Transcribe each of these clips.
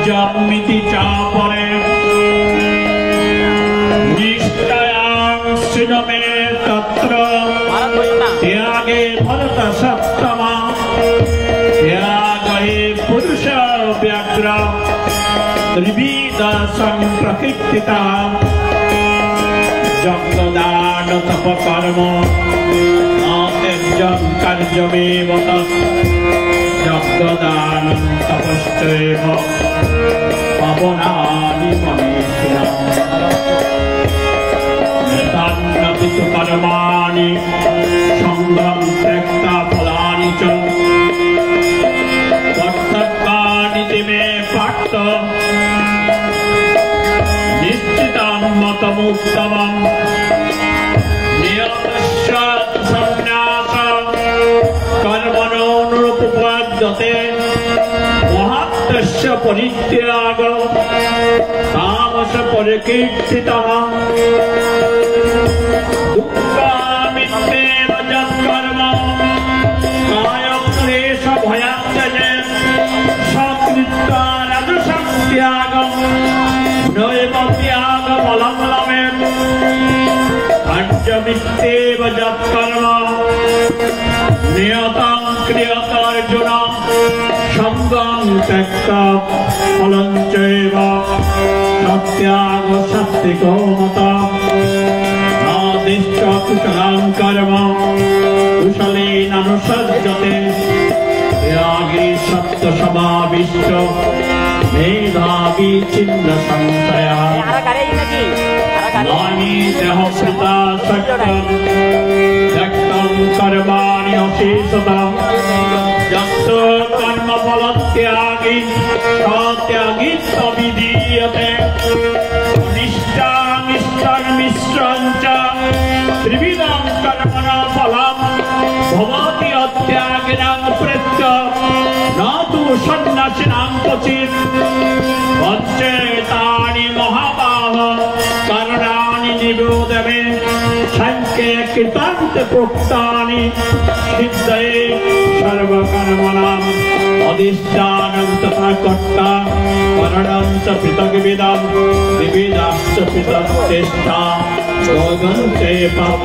जमिति चापरे निष्ठयां मे तत्र त्यागे भरत सप्तमा त्यागे पुरुष व्याघ्र त्रिविध संप्रकीर्तिता जगदान तप कर्म त्यज्यं कार्यमेव जगदान तपश्चैव पवनानि मनीषिणः नृतान्नपि तु कर्माणि संगं त्यक्त्वा फलानि च कर्तव्यानि मे पार्थ निश्चितं मतमुत्तमम् नियतस्य संन्यासः कर्मणो नृपपद्यते महत्तस्य परित्यागः तामस परिकीर्तितः दुःखामित्येव यत्कर्म कायक्लेश भयात्यजेत् सकृत्वा राजसं त्यागं नैव त्यागफलं लभेत् पञ्चमित्येव यत्कर्म नियतं क्रियते अर्जुन संगं त्यक्त्वा फलं चैव सत्याग सात्विको मतः आदिश्च कुशलं कर्म कुशलेनानुसज्जते त्यागी सत्त्वसमाविष्ट मेधावी छिन्न संशयः नानीतः कृता सत्यं त्यक्तं कर्माणि अशेषतः यत् कर्मफलत्यागी सत्यागी विधीयते निष्ठामिष्टमिश्रं च त्रिविधं कर्मणः फलं भवति अत्यागिनां प्रत्य न तु सन्न्यासिनां क्वचित् पञ्चेतानि महाबाह करणानि निबोध मे संख्ये कृतान्त प्रोक्तानि सिद्धये सर्वकर्मणाम् अधिष्ठानं तथा कर्ता करणं च पृथग्विधं विविधाश्च पृथक् चेष्टा योगं चैवं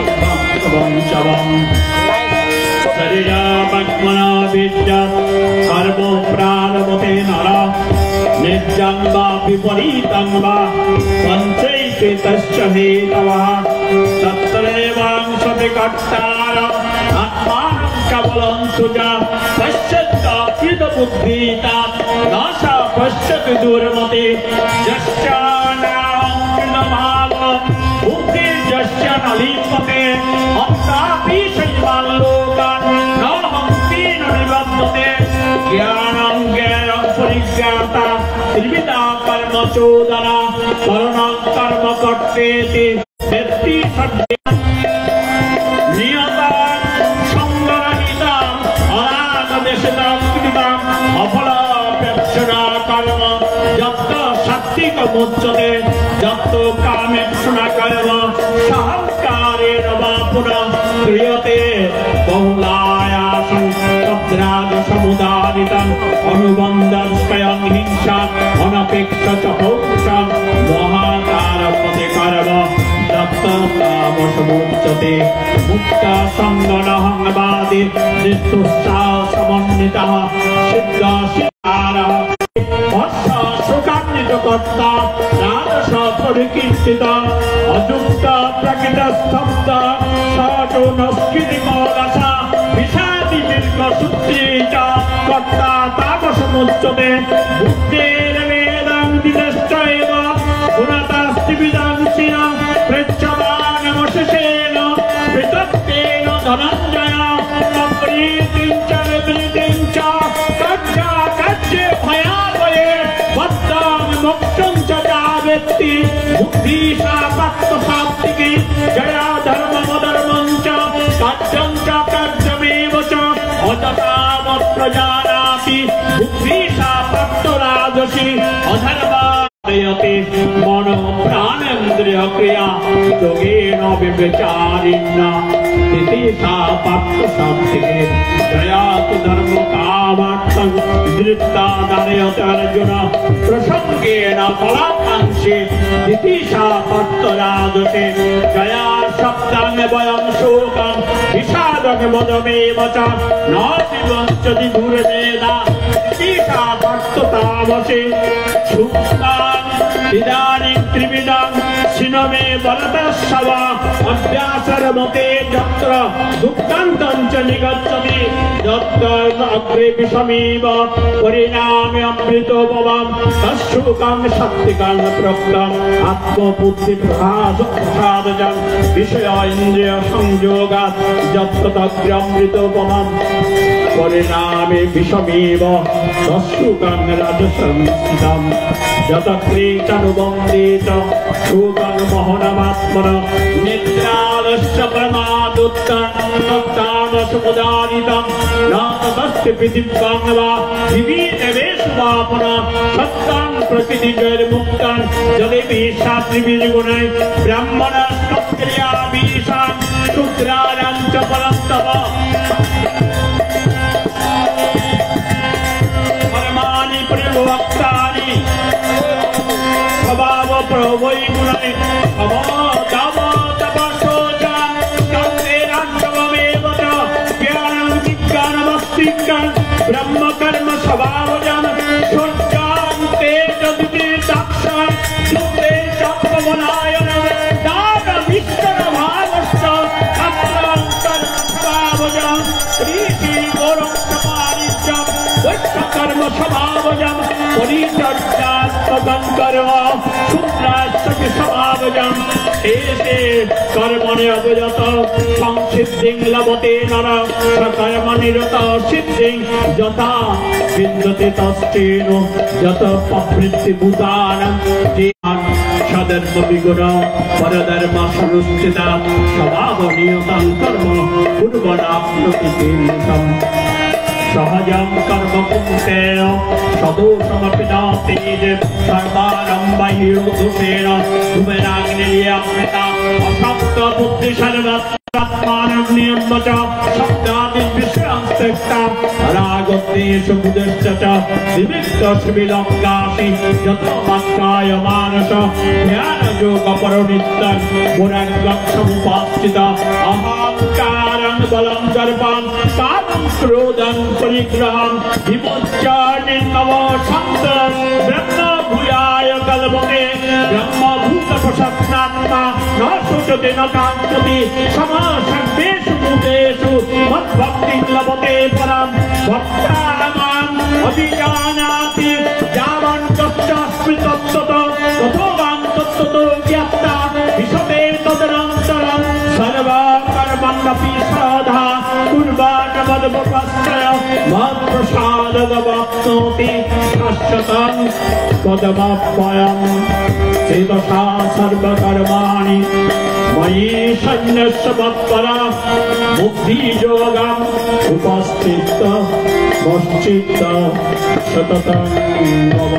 चवम् शरीरात्मना विद्यात् कर्मो प्रारभते नरः नित्यं वा विपरीतं वा पञ्चैकेतस्य हेतवः तत्रैवांशति कर्तारम् आत्मानं केवलं तुजा पश्यत्काप्यदबुद्धितात् न सा पश्यति दुर्मते यस्य नाहङ्कृतभावं बुद्धिर्यस्य न लिप्यते अत्रापि शैवाल्लोकान् न हन्ति न निबध्यते ज्ञानं ज्ञानं परिज्ञाता त्रिविधा कर्म चोदना करुणं कर्म कर्तेति व्यक्ति सद्यः नियता संगरहिता अनागदेशितां कृतां अफलापेक्षणा कर्म यत् सात्विकमुच्यते यत् कामेक्षणा कर्म सहंकारेण वा पुनः क्रियते बहुलायासं तद्रागसमुदारितम् अनुबन्धं स्वयं हिंसा अनपेक्ष च पौरुषं महाकारपते कर्म तत्तामसमुच्यते मुक्ता संगनहंवादी निस्तुष्टासमन्वितः सिद्धासिद्धारः सुखान्वितकर्ता राजस परिकीर्तिता अयुक्त प्रकृतस्तब्ध सचो नस्कृतिकलसा विषादि दीर्घसूत्री च कर्ता तामसमुच्यते बुद्धेर्वेदं दिदश्चैव गुणतास्त्रिविधंसिन पृच्छमानमशेषेण पृथक्तेन धनञ्जय सम्प्रीतिं च विप्रीतिं च कच्चे भयावये बद्धां मोक्षं च जावेत्ति बुद्धिसा तत्त्वसात्विकी जया धर्ममधर्मं च कार्यं च कार्यमेव च अततावत्र जानाति बुद्धिसा तत्त्वराजसी अधर्मादयते मनो प्राणेन्द्रिय क्रिया योगेन विवेचारिण्या तितिशा पार्थ सात्विके जयातु धर्म कामार्थं दृप्ता दानयत अर्जुन प्रसंगेन फलाकांक्षे तितिशा पार्थ राजते जया शब्दान वयं शोकं विषादं वदमेव च नाति वञ्चति दुर्वेदा तितिशा पार्थ तावसे सुक्तां इदानीं त्रिविधं सिनमे वरदस्सवा अभ्यासरमते यत्र दुःखान्तं च निगच्छति यत्र अग्रे विषमेव परिणामे अमृतोपमं तच्छुकं शक्तिकं प्रोक्तम् आत्मबुद्धिप्रसादजं विषय इन्द्रिय संयोगात् यत्र तत्र अमृतोपमं परिणामे विषमेव तच्छुकं रजसं स्थितं यतक्रीतनुबन्धेत शोकं मोहनमात्मनः निद्रालस्य प्रमादोत्तानसमुदारितं न ततस्य पृथिव्यां वा विविधेषु वापना सत्तां प्रकृतिजैर्मुक्तां जलेभिः शास्त्रिभिर्गुणैः ब्राह्मणस्तक्रियाभिषां शूद्राणां च परं तव कर्माणि प्रवक्तानि स्वभाव प्रभवै गुणै ब्रह्म कर्म स्वभावजन शुद्धान्ते जगति दक्षं सुते चक्रमनायन दान विष्णु भावश्च अन्तरंतर स्वभावजन प्रीति गौरव समारिजं वैश्य कर्म स्वभावजन परिचर्यात्मकं कर्म शुद्धाश्च स्वभावजन एते कर्मणि अवयत संसिद्धिं लभते नर सकर्मनिरत सिद्धिं यथा विन्दते तस्तेन यत प्रवृत्ति भूतानां जीवान् सधर्म विगुण परधर्म संस्थिता स्वभावनियतं कर्म कुर्वन्नाप्नोति किं सहजं कर्म कुरुतेय सदोषमपि नास्ति सर्वारम्भैर्दोषेण धूमेनाग्निर्याम्यता असक्तबुद्धि सर्वत्रात्मानं नियम्य च शब्दादिविषयं त्यक्त्वा रागद्वेषु बुधश्च विविक्तस्य विलङ्गासि यतो मत्कायमानस ध्यानयोगपरनित्यं गुणलक्ष्यमुपाश्रित अहङ्कारं बलं दर्पं कामं क्रोधं परिग्रहं विमुच्य निर्ममशब्दं ब्रह्म भूयाय कल्पते ब्रह्मभूतप्रसन्नात्मा न शोचते न काङ्क्षति समसर्वेषु भूतेषु मद्भक्तिं लभते परं भक्तानाम् अभिजानाति यावन्तस्यास्मि तत्ततो ततोऽहं तत्ततो ज्ञात्वा विशते तदनन्तरं सर्वकर्मण्यपि श्रद्धा कुर्वाण मद्भक्तस्य मत्प्रसादमवाप्नोति शाश्वतं पदमव्ययम् चेतसा सर्वकर्माणि मयि सन्न्यस्य मत्परा बुद्धियोगम् उपस्थित मच्चित्त सततं मम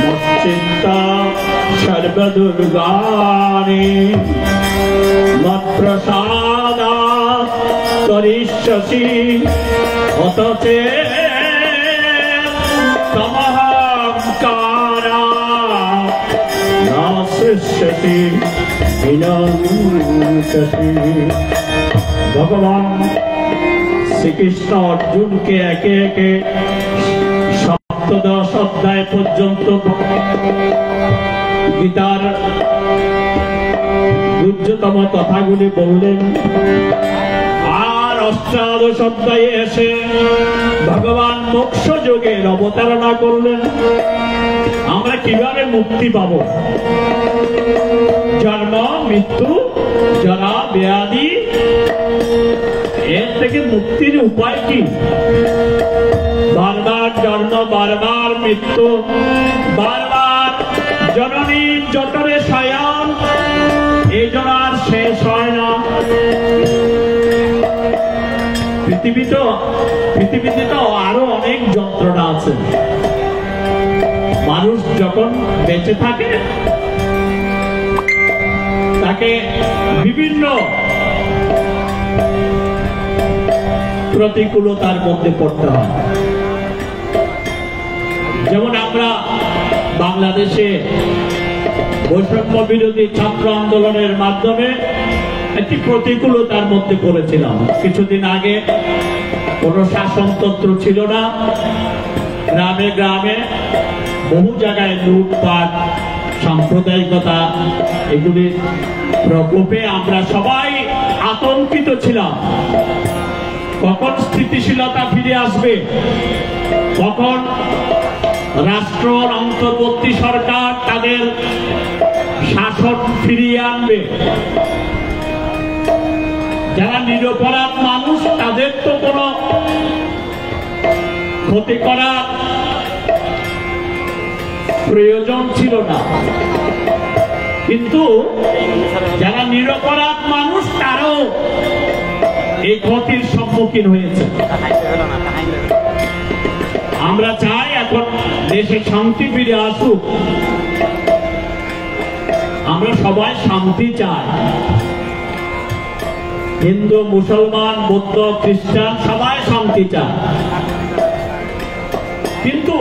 मच्चित्त सर्वदुर्गाणि मत्प्रसादात् करिष्यसि अत चेत् तमहङ्कारात् न सृष्यसि विनश्यसि। भगवान শ্রীকৃষ্ণ অর্জুনকে একে একে সপ্তদশ অধ্যায় পর্যন্ত গীতার গুহ্যতম কথাগুলি বললেন। আর অষ্টাদশ অধ্যায়ে এসে ভগবান মোক্ষ যোগের অবতারণা করলেন। আমরা কিভাবে মুক্তি পাব? জন্ম মৃত্যু জরা ব্যাধি, এর থেকে মুক্তির উপায় কি? বারবার জন্ম, বারবার মৃত্যু, বারবার জননীর জঠরে শয়ন, এই জন্য আর শেষ হয় না। পৃথিবীতে তো আরো অনেক যন্ত্রণা আছে। মানুষ যখন বেঁচে থাকে তাকে বিভিন্ন প্রতিকূলতার মধ্যে পড়তে হয়। যেমন আমরা বাংলাদেশে বৈষম্য বিরোধী ছাত্র আন্দোলনের মাধ্যমে একটি প্রতিকূলতার মধ্যে পড়েছিলাম। কিছুদিন আগে কোনো শাসনতন্ত্র ছিল না, গ্রামে গ্রামে বহু জায়গায় লুটপাট, সাম্প্রদায়িকতা, এগুলির প্রকোপে আমরা সবাই আতঙ্কিত ছিলাম। কখন স্থিতিশীলতা ফিরে আসবে, কখন রাষ্ট্র অন্তর্বর্তী সরকার তাদের শাসন ফিরিয়ে আনবে। যারা নিরপরাধ মানুষ তাদের তো কোনো ক্ষতি করার প্রয়োজন ছিল না, কিন্তু যারা নিরপরাধ মানুষ তারাও এই ক্ষতির সম্মুখীন হয়েছে। আমরা চাই এখন দেশে শান্তি ফিরে আসুক। আমরা সবাই শান্তি চাই, হিন্দু, মুসলমান, বৌদ্ধ, খ্রিস্টান সবাই শান্তি চায়। কিন্তু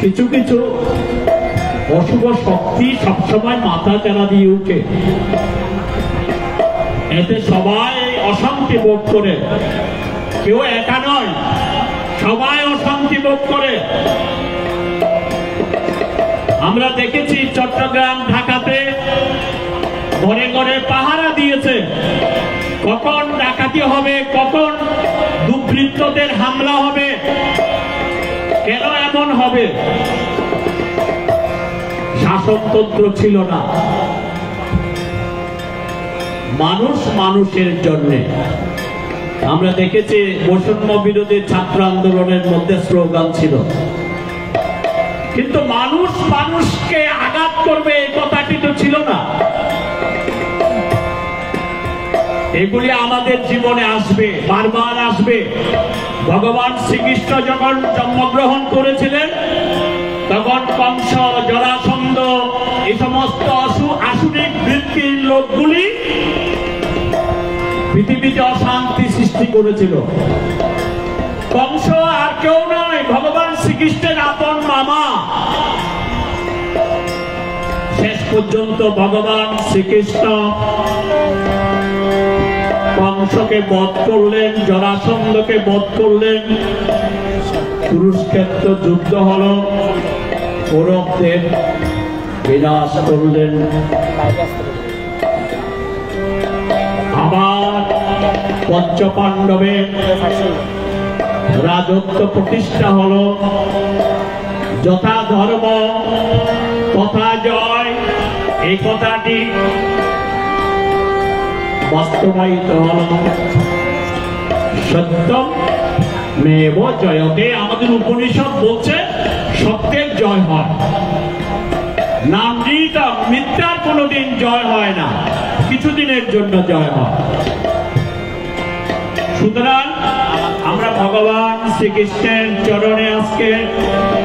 কিছু কিছু অশুভ শক্তি সবসময় মাথা চারা দিয়ে উঠে, এতে সবাই অশান্তি বোধ করে। কেউ একা নয়, সবাই অশান্তি বোধ করে। আমরা দেখেছি চট্টগ্রাম, ঢাকাতে ঘরে ঘরে পাহারা দিয়েছে, কখন ডাকাতি হবে, কখন দুর্বৃত্তদের হামলা হবে, কেন এমন হবে। শাসনতন্ত্র ছিল না, মানুষ মানুষের জন্যে। আমরা দেখেছি বৈষম্য বিরোধী ছাত্র আন্দোলনের মধ্যে স্লোগান ছিল, কিন্তু মানুষ মানুষকে আঘাত করবে এই কথাটি তো ছিল না। এগুলি আমাদের জীবনে আসবে, বারবার আসবে। ভগবান শ্রীকৃষ্ণ যখন জন্মগ্রহণ করেছিলেন তখন কংস, জরাসন্ধ, এই সমস্ত আসুরিক বৃত্তির লোকগুলি পৃথিবীতে অশান্তি সৃষ্টি করেছিল। কংস আর কেউ নয়, ভগবান শ্রীকৃষ্ণের আপন মামা। শেষ পর্যন্ত ভগবান শ্রীকৃষ্ণ কংসকে বধ করলেন, জরাসন্ধকে বধ করলেন। কুরুক্ষেত্র যুদ্ধ হল, কৌরবদের বিনাশ করলেন। আবার পঞ্চপাণ্ডবের রাজত্ব প্রতিষ্ঠা হল। যথা ধর্ম তথা জয়, এই কথাটি বাস্তবায়িত হল। সত্যম মেব জয়তে, আমাদের উপনিষদ বলছে সত্যের জয় হয়। নামটা মিথ্যার কোনোদিন জয় হয় না, কিছুদিনের জন্য জয় হয়। সুতরাং আমরা ভগবান শ্রীকৃষ্ণের চরণে আজকে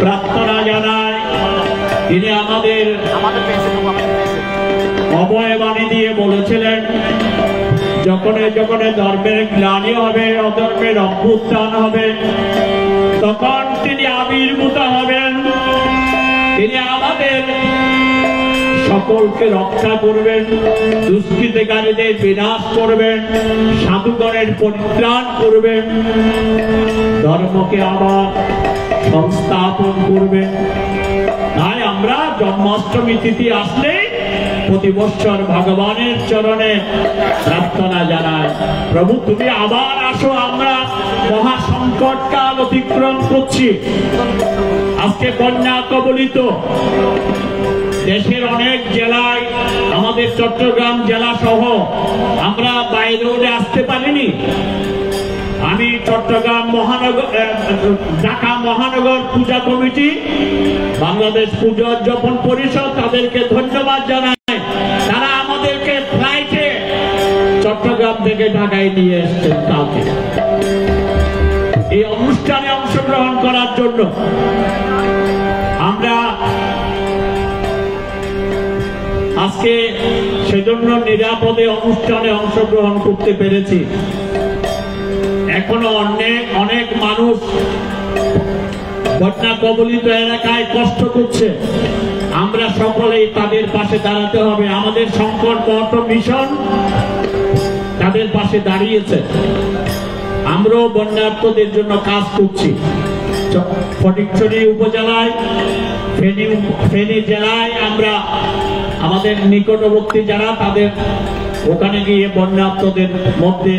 প্রার্থনা জানাই। তিনি আমাদের অভয়বাণী দিয়ে বলেছিলেন, যখনে যখনে ধর্মের গ্লানি হবে, অধর্মের অভ্যুত্থান হবে, তখন তিনি আবির্ভূত হবেন। তিনি আমাদের সকলকে রক্ষা করবেন, দুষ্কৃতিকারীদের বিনাশ করবেন, সাধুগণের পরিত্রাণ করবেন, ধর্মকে আবার সংস্থাপন করবেন। তাই আমরা জন্মাষ্টমী তিথি আসলে প্রতি বছর ভগবানের চরণে প্রার্থনা জানাই, প্রভু তুমি আবার আসো। আমরা মহা সংকট কাল অতিক্রম করছি। আজকে বন্যা কবলিত দেশের অনেক জেলায়, আমাদের চট্টগ্রাম জেলা সহ আমরা বাইরে আসতে পারিনি। আমি চট্টগ্রাম মহানগর, ঢাকা মহানগর পূজা কমিটি, বাংলাদেশ পূজা উদযাপন পরিষদ, তাদেরকে ধন্যবাদ জানাই। তারা আমাদেরকে ফ্লাইটে চট্টগ্রাম থেকে ঢাকায় নিয়ে এসছেন কালকে এই অনুষ্ঠানে অংশগ্রহণ করার জন্য। আমরা আজকে সেজন্য নিরাপদে অনুষ্ঠানে অংশগ্রহণ করতে পেরেছি। এখনো অনেক অনেক মানুষ বন্যা কবলিত এলাকায় কষ্ট করছে। আমরা সকলেই তাদের পাশে দাঁড়াতে হবে। আমাদের সংকল্প মিশন তাদের পাশে দাঁড়িয়েছে। আমরাও বন্যার্তদের জন্য কাজ করছি। ফটিকছড়ি উপজেলায়, ফেনী জেলায় আমরা আমাদের নিকটবর্তী যারা তাদের ওখানে গিয়ে বন্যার্তদের মধ্যে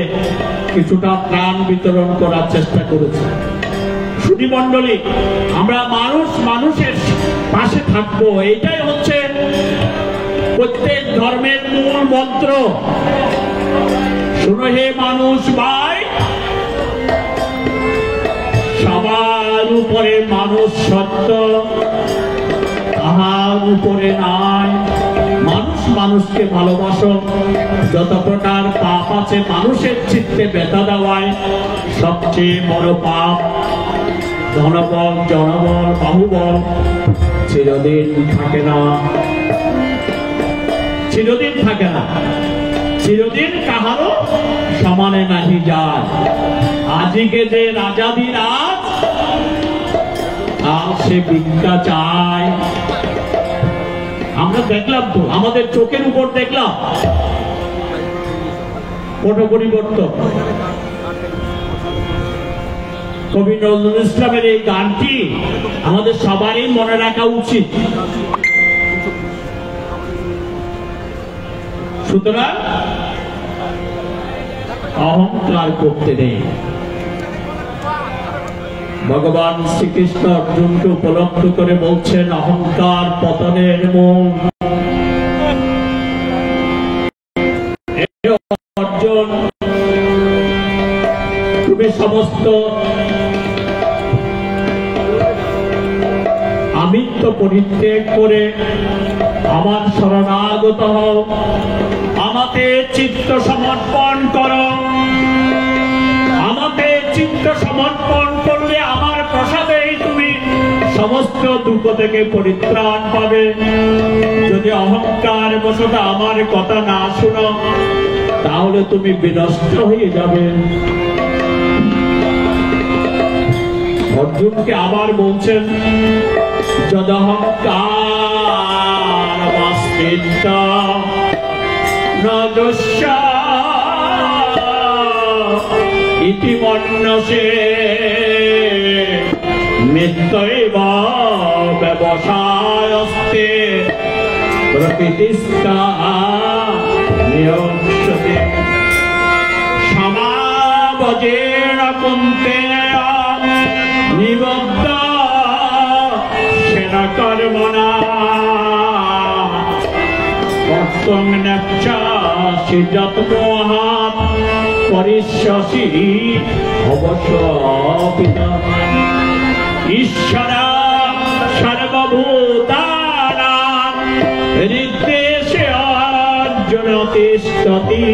কিছুটা ত্রাণ বিতরণ করার চেষ্টা করেছি। সুধী মণ্ডলী, আমরা মানুষের পাশে থাকবো, এইটাই হচ্ছে প্রত্যেক ধর্মের মূল মন্ত্র। শুনো হে মানুষ ভাই, সবার উপরে মানুষ সত্য, তাহার উপরে নাই। মানুষ মানুষকে ভালোবাসো। যত প্রকার পাপ আছে মানুষের চিত্তে ব্যথা দেওয়ায় সবচেয়ে বড় পাপ। ধনবল, জনবল, বাহুবল চিরদিন থাকে না, চিরদিন থাকে না। চিরদিন কাহারও সমানে নাহি যায়। আজকে যে রাজাদি রাজ, আর সে ভিক্ষা চায়। আমরা দেখলাম তো, আমাদের চোখের উপর দেখলাম পট পরিবর্তন। কবি নজরুল ইসলামের এই গানটি আমাদের সবারই মনে রাখা উচিত। সুতরাং অহংকার করতে নেই। ভগবান শ্রীকৃষ্ণ অর্জুনকে উপলব্ধ করে বলছেন, অহংকার পতনের মূল। অর্জুন, তুমি সমস্ত আমিত্ব পরিত্যাগ করে আমার শরণাগত হও, আমাকে চিত্ত সমর্পণ করো। আমাকে চিত্ত সমর্পণ করলে আমার প্রসাদেই তুমি সমস্ত দুঃখ থেকে পরিত্রাণ পাবে। যদি অহংকার বশত আমার কথা না শুনো, তাহলে তুমি বিনষ্ট হয়ে যাবে। অর্জুনকে আবার বলছেন, যদহংকার বাস্তিত্ব নদস্য ইতি মন্যসে মিত্যৈব ব্যবসায়স্তে প্রকৃতিস্থা নিয়ন্ত্রতে সমাবজেন কুন্তেয়া নিবদ্ধ সেনা কর্মণা কর্তং নেচ্ছাসি যৎমোহাৎ পরিষ্যসি অবশ্যপিতা ঈশ্বর সর্বভূতানাং হৃদ্দেশে অর্জুন তিষ্ঠতি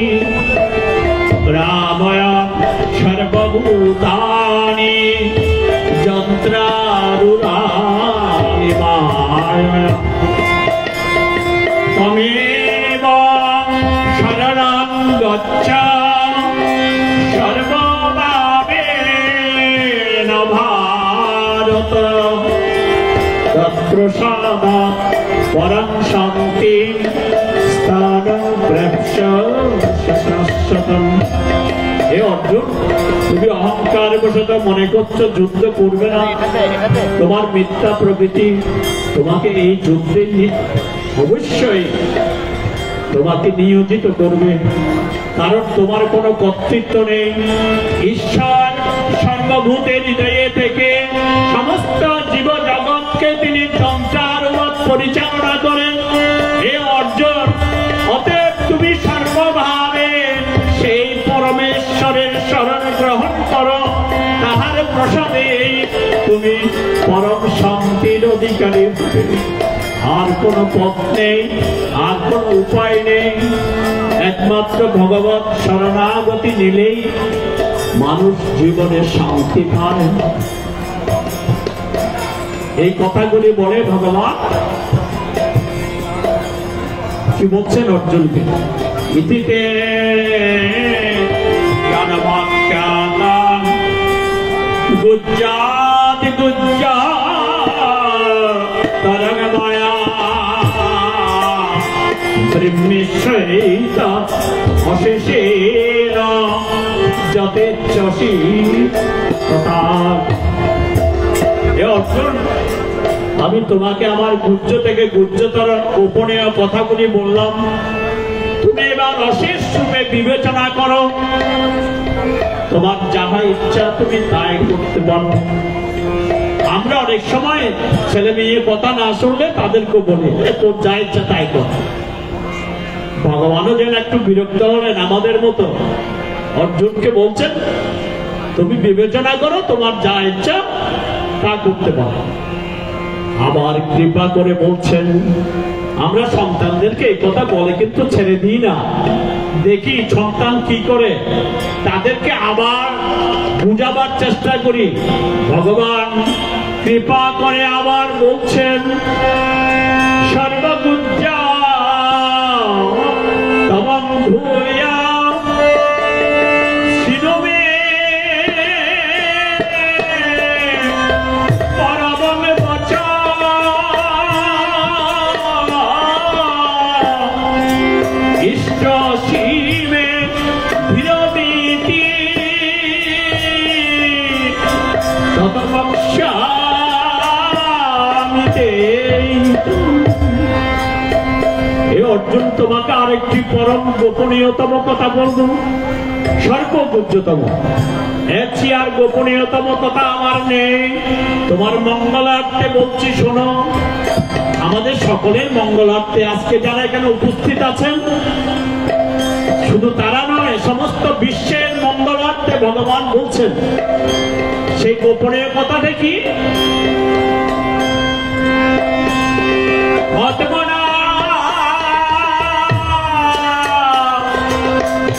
রাময় সর্বভূতানি যন্ত্রারূঢ়ানি মায়া ত্বমেব শরণং গচ্ছ সর্বভাবেন ভারত তৎপ্রসাদাৎ পরং শান্তিং স্থানং প্রেক্ষ্য শাশ্বতম। হে অর্জুন, তুমি অহংকার বশত মনে করছো যুদ্ধ করবে না। তোমার মিথ্যা প্রকৃতি তোমাকে এই যুদ্ধে অবশ্যই তোমাকে নিয়োজিত করবে, কারণ তোমার কোনো কর্তৃত্ব নেই। ঈশ্বর সর্বভূতের হৃদয়ে থেকে সমস্ত জীব জগৎকে তিনি যন্ত্রারূঢ় পরিচালনা করেন। হে অর্জুন, অতএব তুমি সর্বভাবে সেই পরমেশ্বরের শরণ গ্রহণ করো। তাহার প্রসাদে তুমি পরম শান্তির অধিকারী হবে। আর কোনো পথ নেই, আর কোনো উপায় নেই। একমাত্র ভগবত শরণাগতি নিলেই মানুষ জীবনে শান্তি পায়। এই কথাগুলি বলে ভগবান কি বলছেন অর্জুনকে, ইতিতে জ্ঞানবাক্যানাং গুজ্জাতি গুজ্জা তরঙ্গ মায়া ব্রহ্মেশ্বরিতা অশেষের যতেচ্ছসি তথা। অর্জুন, আমি তোমাকে আমার গুজ্জ থেকে গুজ্জতর গোপনীয় কথাগুলি বললাম, তুমি এবার অশেষ রূপে বিবেচনা করো, তোমার যাহা ইচ্ছা তুমি তাই করতে পারো। আমরা অনেক সময় ছেলে মেয়ে কথা না শুনলে তাদেরকে বলি তোর যা ইচ্ছা তাই কর। ভগবানও যেন একটু বিরক্ত হলেন আমাদের মতো। অর্জুনকে বলছেন তুমি বিবেচনা করো, তোমার যা ইচ্ছা তা করতে পারো। আবার কৃপা করে বলছেন, আমরা সন্তানদেরকে এই কথা বলে কিন্তু ছেড়ে দিই না, দেখি সন্তান কি করে, তাদেরকে আবার বুঝাবার চেষ্টা করি। ভগবান কৃপা করে আবার বলছেন, সর্বগুজ্জা তমং ভূয়া শিরমে পরমং বচা ইষ্ট সীমে বিরোধীতি ততপক্ষামিতে। অর্জুন, তোমাকে আরেকটি পরম গোপনীয়তম কথা বলবো, সর্বগুজ্জতম, এর চেয়ে আর গোপনীয়তম কথা আমার নেই। তোমার মঙ্গলার্থে বলছি শোনো। আমাদের সকলের মঙ্গলার্থে আজকে যারা এখানে উপস্থিত আছেন, শুধু তারা নয়, সমস্ত বিশ্বের মঙ্গলার্থে ভগবান বলছেন। সেই গোপনীয় কথাটা কি?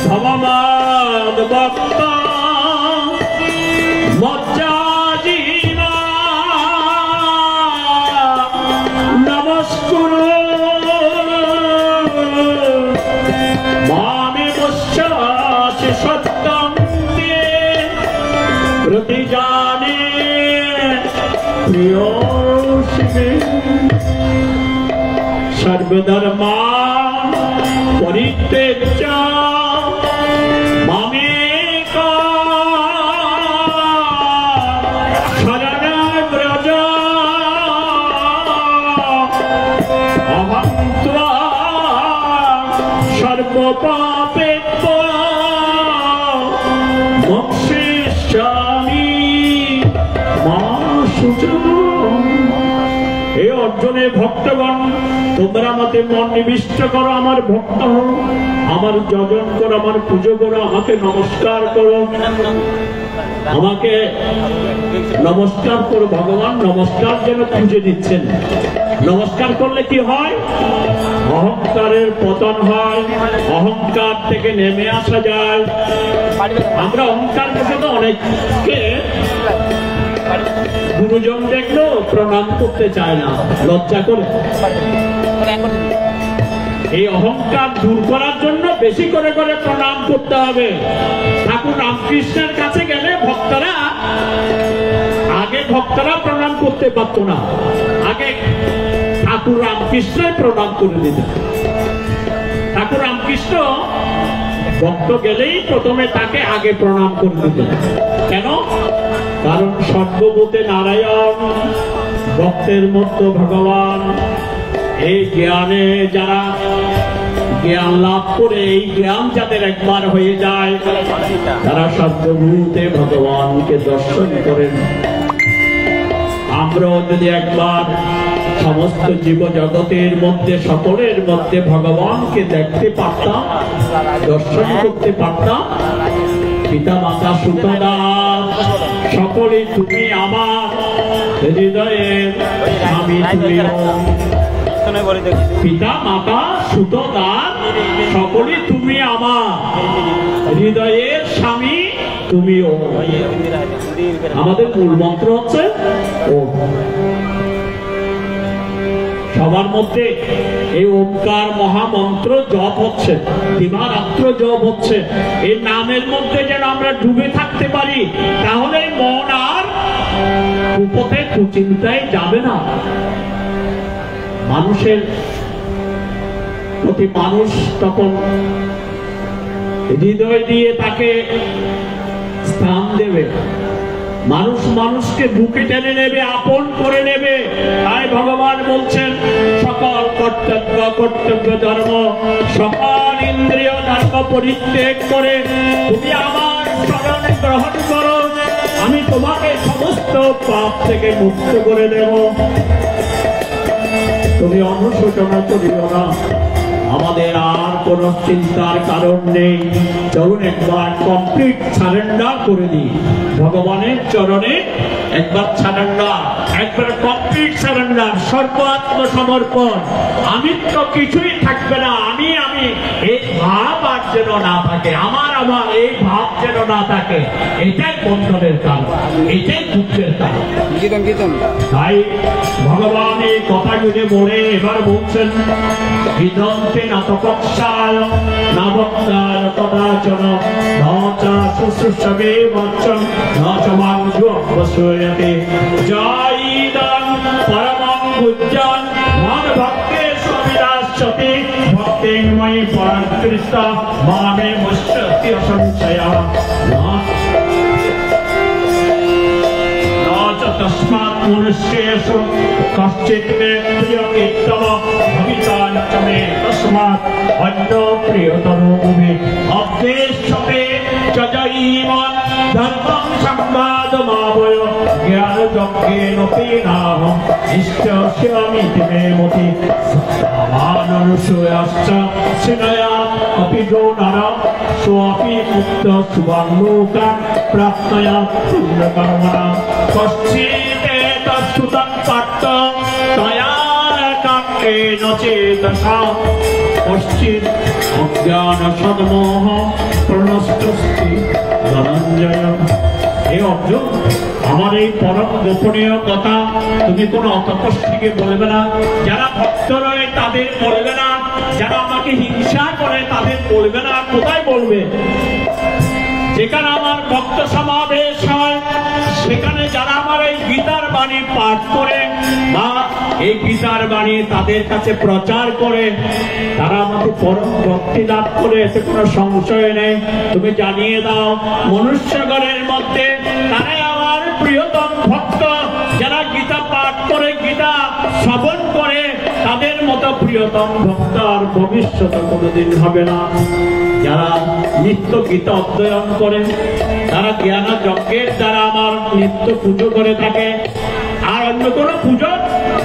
ভগবান ভক্ত মজ্জাজীবা নমস্কুরু মামে বশ্যসি সত্যং তে প্রতিজানে প্রিয়োষিবে। সর্বধর্মা পরিত্যজ্য হে অর্জুনের ভক্তগণ, তোমরা আমাকে মন নিবিষ্ট করো, আমার ভক্ত হও, আমার যজন করো, আমার পুজো করো, আমাকে নমস্কার করো, আমাকে নমস্কার করো। ভগবান নমস্কার যেন খুঁজে দিচ্ছেন। নমস্কার করলে কি হয়? অহংকারের পতন হয়, অহংকার থেকে নেমে আসা যায়। আমরা অহংকার বসে তো অনেককে গুরুজন দেখলো প্রণাম করতে চায় না, লজ্জা করে। এই অহংকার দূর করার জন্য বেশি করে করে প্রণাম করতে হবে। ঠাকুর রামকৃষ্ণের কাছে গেলে ভক্তরা প্রণাম করতে পারতো না, আগে ঠাকুর রামকৃষ্ণের প্রণাম করে দিতেন। ঠাকুর রামকৃষ্ণ ভক্ত গেলেই প্রথমে তাকে আগে প্রণাম করে দিতেন। কেন? কারণ সর্বভূতে নারায়ণ, ভক্তের মধ্যে ভগবান। এই জ্ঞানে যারা জ্ঞান লাভ করে, এই জ্ঞান যাদের একবার হয়ে যায়, তারা সর্বভূতে ভগবানকে দর্শন করেন। আমরাও যদি একবার সমস্ত জীব জগতের মধ্যে, সকলের মধ্যে ভগবানকে দেখতে পারতাম, দর্শন করতে পারতাম। পিতা মাতা সুতদা সকলে তুমি আমার হৃদয়ের স্বামী, তুমিও। পিতা মাতা সুতদা সকলে তুমি আমার হৃদয়ের স্বামী, তুমিও। আমাদের মূল মন্ত্র হচ্ছে ওম। সবার মধ্যে এই ওমকার মহামন্ত্র জপ হচ্ছে, দিবারাত্র জপ হচ্ছে। এই নামের মধ্যে যেন আমরা ডুবে থাকতে পারি, তাহলে মন আর কুপথে কুচিন্তায় যাবে না। মানুষের প্রতি মানুষ তখন হৃদয় দিয়ে তাকে স্থান দেবে, মানুষ মানুষকে বুকে টেনে নেবে, আপন করে নেবে। তাই ভগবান বলছেন সকল কর্তব্য ধর্ম, সকল ইন্দ্রিয় ধর্ম পরিত্যাগ করে তুমি আমার শরণ গ্রহণ করো, আমি তোমাকে সমস্ত পাপ থেকে মুক্ত করে দেব। তুমি অনুশোচনা করিও না, আমাদের আর কোন চিন্তার কারণ নেই। চলুন একবার কমপ্লিট সারেন্ডার করে দিই ভগবানের চরণে, একবার সারেন্ডার, একবার কমপ্লিট সারেন্ডার, সর্বাত্মসমর্পণ। আমি তো কিছুই থাকবে না, আমি আমি এই ভাব আর যেন না থাকে, আমার আমার এই ভাব যেন না থাকে। এটাই বন্ধনের কারণ, এটাই দুঃখের কারণ। তাই ভগবান এই কথাগুলি বলে এবার বলছেন বিদন্তে না তপস্যায় না ভক্তায় কদাচন নচা শুশ্রূষবে বচ্চন নচমাংজু অবশ্যয়তে জয়িদং পরমং পূজ্যং মন ভক্তে স্বামিদাস্যতে ভক্তেন্ময়ি পরাকৃষ্ট মামে মুষ্যতি অসংশয়া तस्मात् मनुष्येषु कश्चित् मे प्रियमित्तम भविता न च मे तस्मात् अन्यो प्रियतरो मे अभ्येष्यते च जयीमन् धर्मं संवादमावय ज्ञानयज्ञेनोऽपि नाहम् इष्टस्यामीति मे मति सत्तावाननुसूयाश्च सिनया अपि जो नर सोऽपि मुक्तः सुवर्लोकान् प्राप्नुयात् पुण्यकर्मणा कश्चिदेतच्छ्रुतं पार्थ त्वया एकाग्रेण चेतसा कश्चित् अज्ञानसद्मोह प्रणष्टस्ति धनञ्जय। हे अर्जुन, আমার এই পরম গোপনীয় কথা তুমি কোন অতপস্বীকে বলবে না, যারা ভক্ত রয়ে তাদের বলবে না, যারা আমাকে হিংসা করে তাদের বলবে না। কোথায় বলবে? যেখানে আমার ভক্ত সমাবেশ হয়, সেখানে যারা আমার এই গীতার বাণী পাঠ করে বা এই গীতার বাণী তাদের কাছে প্রচার করে, তারা আমাকে পরম ভক্তি লাভ করে, এতে কোনো সংশয় নেই। তুমি জানিয়ে দাও মনুষ্যগণের মধ্যে তারাই আমার প্রিয়তম ভক্ত, যারা গীতা পাঠ করে গীতা শ্রবণ করে, তাদের মতো প্রিয়তম ভক্ত আর ভবিষ্যতে কোনোদিন হবে না। যারা নিত্য গীতা অধ্যয়ন করে, তারা জ্ঞান যজ্ঞের দ্বারা আমার নিত্য পুজো করে থাকে, আর অন্য কোনো পুজো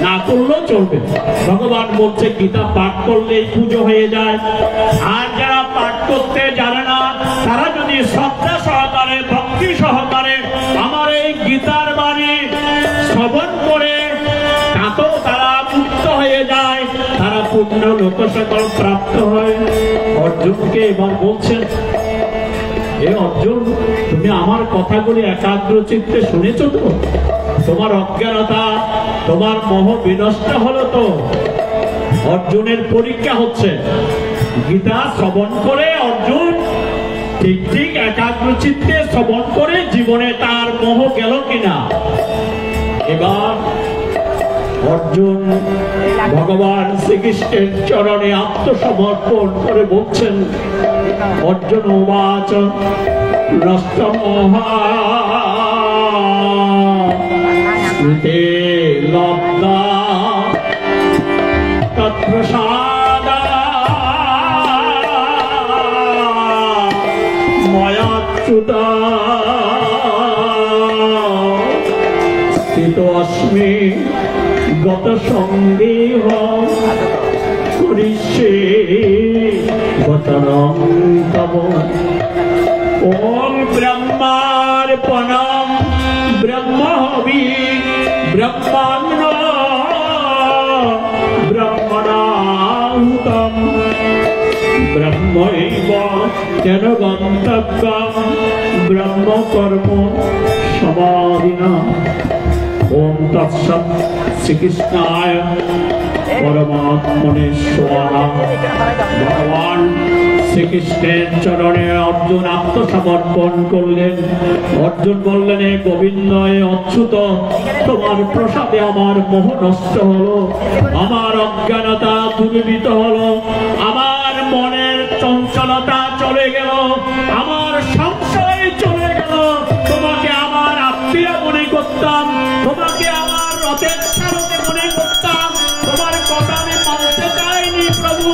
না করলেও চলবে। ভগবান বলছে গীতা পাঠ করলেই পুজো হয়ে যায়। আর যারা পাঠ করতে জানে না, তারা যদি শ্রদ্ধা সহকারে ভক্তি সহকারে আমার এই গীতার বাণী শ্রবণ করে, তাতেও তারা মুক্ত হয়ে যায়, তারা পূর্ণ লোক সকল প্রাপ্ত হয়। অর্জুনকে এবার বলছেন, হে অর্জুন, তুমি আমার কথাগুলি একাগ্র চিত্তে শুনেছো তো? তোমার অজ্ঞানতা, তোমার মোহ বিনষ্ট হলো তো? অর্জুনের পরীক্ষা হচ্ছে। গীতা শ্রবণ করে অর্জুন ঠিক ঠিক একাগ্র চিত্তে শ্রবণ করে জীবনে তার মোহ গেল কিনা। এবার অর্জুন ভগবান শ্রীকৃষ্ণের চরণে আত্মসমর্পণ করে বলছেন, অর্জুন উবাচ নষ্টমোহা স্মৃতে লব্ধা তৎপ্রসাদা ময়াচ্যুতা স্থিতোऽস্মি গত সন্দেহ করিষ্যে বচনং তব। ওম ব্রহ্মার্পণম ব্রহ্মহবি ব্রহ্মান্ন ব্রহ্মণাহুতম ব্রহ্মৈব তেন গন্তব্যম ব্রহ্মকর্ম সমাধিনা। ওম তৎসৎ। শ্রীকৃষ্ণায় परमात्मने स्वाहा। भगवान শ্রীকৃষ্ণের চরণে অর্জুন আত্মসমর্পণ করলেন। অর্জুন বললেন, হে গোবিন্দ, হে অচ্যুত, তোমার প্রসাদে আমার মোহ নষ্ট হলো, আমার অজ্ঞানতা দূরীভূত হলো, আমার মনের চঞ্চলতা চলে গেল, আমার সংশয় চলে গেল। তোমাকে আমার আত্মীয় মনে করতাম, তোমাকে আমার রথের সারথি মনে করতাম, তোমার কথা আমি মানতে চাইনি প্রভু।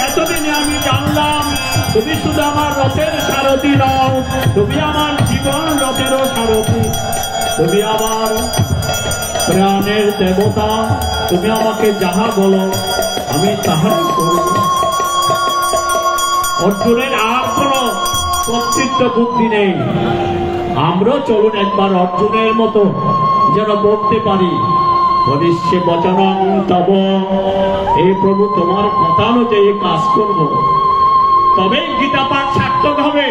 এতদিনে আমি জানলাম তুমি শুধু আমার রথের সারথি নও, তুমি আমার জীবন রথেরও সারথি, তুমি আমার প্রাণের দেবতা। তুমি আমাকে যাহা বলো আমি তাহাই করব। অর্জুনের আর কোন কর্তৃত্ব বুদ্ধি নেই। আমরাও চলুন একবার অর্জুনের মতো যেন বলতে পারি, ভবিষ্যে বচনং তব, এই প্রভু তোমার কথা অনুযায়ী কাজ করব, তবেই গীতা পাঠ সার্থক হবে।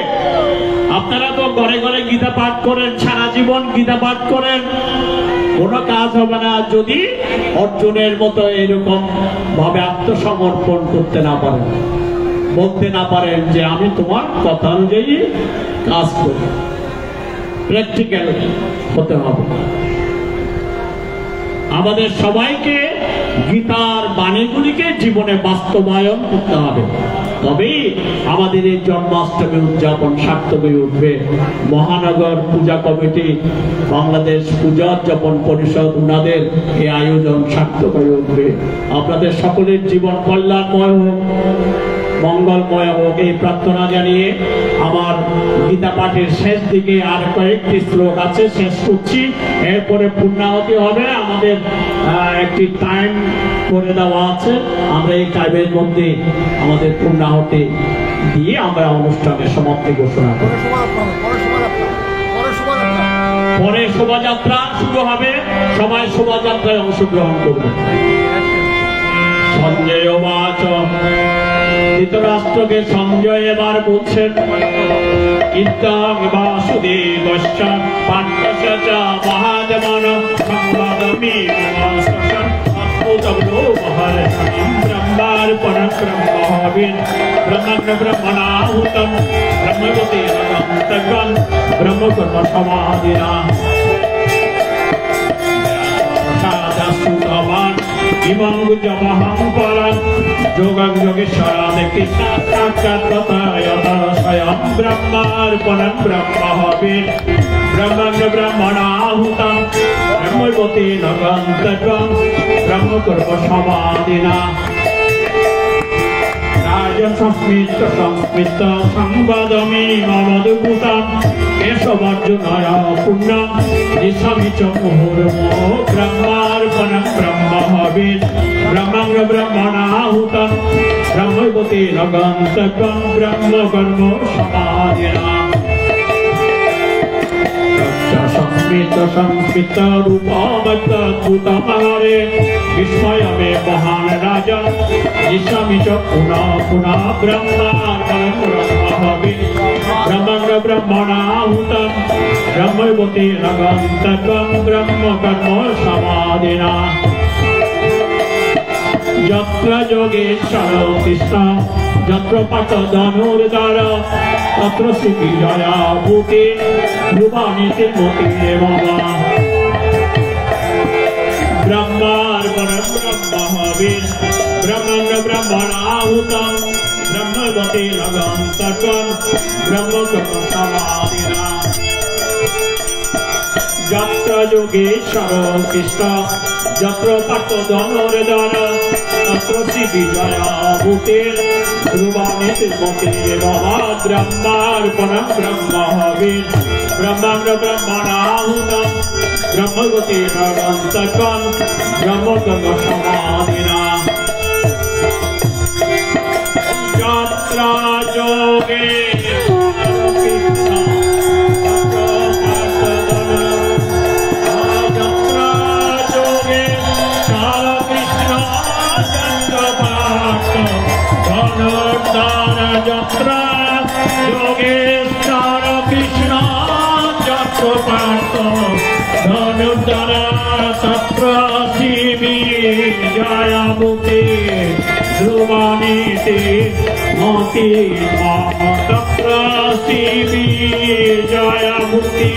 আপনারা তো ঘরে ঘরে গীতা পাঠ করেন, সারা জীবন গীতা পাঠ করেন, কোনো কাজ হবে না যদি অর্জুনের মতো এরকম ভাবে আত্মসমর্পণ করতে না পারেন, বলতে না পারেন যে আমি তোমার কথা অনুযায়ী কাজ করি। প্র্যাকটিক্যাল হতে হবে। আমাদের সবাইকে গীতার বাণীগুলিকে জীবনে বাস্তবায়ন করতে হবে, তবেই আমাদের এই জন্মাষ্টমী উদযাপন সার্থক হয়ে উঠবে। মহানগর পূজা কমিটি, বাংলাদেশ পূজা উদযাপন পরিষদ, উনাদের এই আয়োজন সার্থক হয়ে উঠবে। আপনাদের সকলের জীবন কল্যাণময় হোক, মঙ্গলময় হোক, এই প্রার্থনা জানিয়ে আমার গীতা পাঠের শেষ দিকে আর কয়েকটি শ্লোক আছে, শেষ করছি। এরপরে পূর্ণাহুতি হবে। আমাদের একটি টাইম করে দেওয়া আছে, আমরা এই টাইমের মধ্যে আমাদের পূর্ণাহুতি দিয়ে আমরা অনুষ্ঠানের সমাপ্তি ঘোষণা করি। পরে শোভাযাত্রা শুরু হবে, সবাই শোভাযাত্রায় অংশগ্রহণ করবে। সঞ্জয় বাচ, ধৃতরাষ্ট্রকে সঞ্জয় এবার বলছেন, ইত্যং বাসুদেবশ্চ পাণ্ড্যশ্চ চ মহাজমান সংবাদমি মহাশ্মশান অদ্ভুতবলো মহারসাম ব্রহ্মার্পণং ব্রহ্মহবিন ব্রহ্মণ্য ব্রহ্মণাহুতম ব্রহ্মগতি রগন্তগং ব্রহ্মকর্ম সমাধিনা সাদাসুতমান ইমং জমহং পরং যোগং যোগেশ্বরাদে কৃষ্ণা সাক্ষাৎ তথায়তা স্বয়ং ব্রহ্মার্পণং ব্রহ্মহবিন ব্রহ্মণ্য ব্রহ্মণাহুতম ব্রহ্মগতি রগন্তগং ব্রহ্মকর্ম সমাধিনা সংস্মিত সংস্মিত সংবাদমি মমদভূতম কেশবার্জুনয়া পুণ্যং দিশামি চ মুহুর্মুহ ব্রহ্মার্পণং ব্রহ্মহবিন ব্রহ্মং ব্রহ্মণাহুতম ব্রহ্মগতি রগন্তগং ব্রহ্মকর্ম সমাধিনা সংস্মিত সংস্মিত রূপমদ্ভুতমহরে বিস্ময়মে মহান রাজন দিশামি চ পুনঃ পুনঃ ব্রহ্মার্পণং ব্রহ্মহবিন ব্রহ্মং ব্রহ্মণাহুতম ব্রহ্মগতি রগন্তগং ব্রহ্মকর্ম সমাধিনা যত্র যোগেশ্বর কৃষ্ণ যত্র পাঠ ধনুর্ধর তত্র শ্রী বিজয়া ভূতি ধ্রুবানীতি মতিরে বাবা ব্রহ্মার্পণং ব্রহ্মহবিন ব্রহ্মং ব্রহ্মণাহুতম ব্রহ্মগতি রগন্তগং ব্রহ্মকর্ম সমাধিনা যত্র যোগেশ্বর কৃষ্ণ যত্র পাঠ ধনুর্ধর তত্র শ্রী বিজয়া ভূতি ধ্রুবানীতি মতিরে বাবা ব্রহ্মার্পণং ব্রহ্মহবিন ব্রহ্মং ব্রহ্মণাহুতম ব্রহ্মগতি রগন্তগং ব্রহ্মকর্ম সমাধিনা যত্র যোগেশ্বর কৃষ্ণ যত্র যোগেশ্বর কৃষ্ণ যত্র পার্থ ধনুর্ধর তত্র শ্রী বিজয়া ভূতি ध्रुवानीते मति तत्र शिवी जया मुक्ति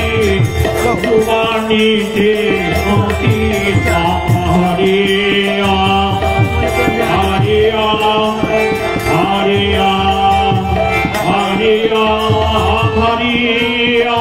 ध्रुवानीते मति हरिया हरिया हरिया हरिया हरिया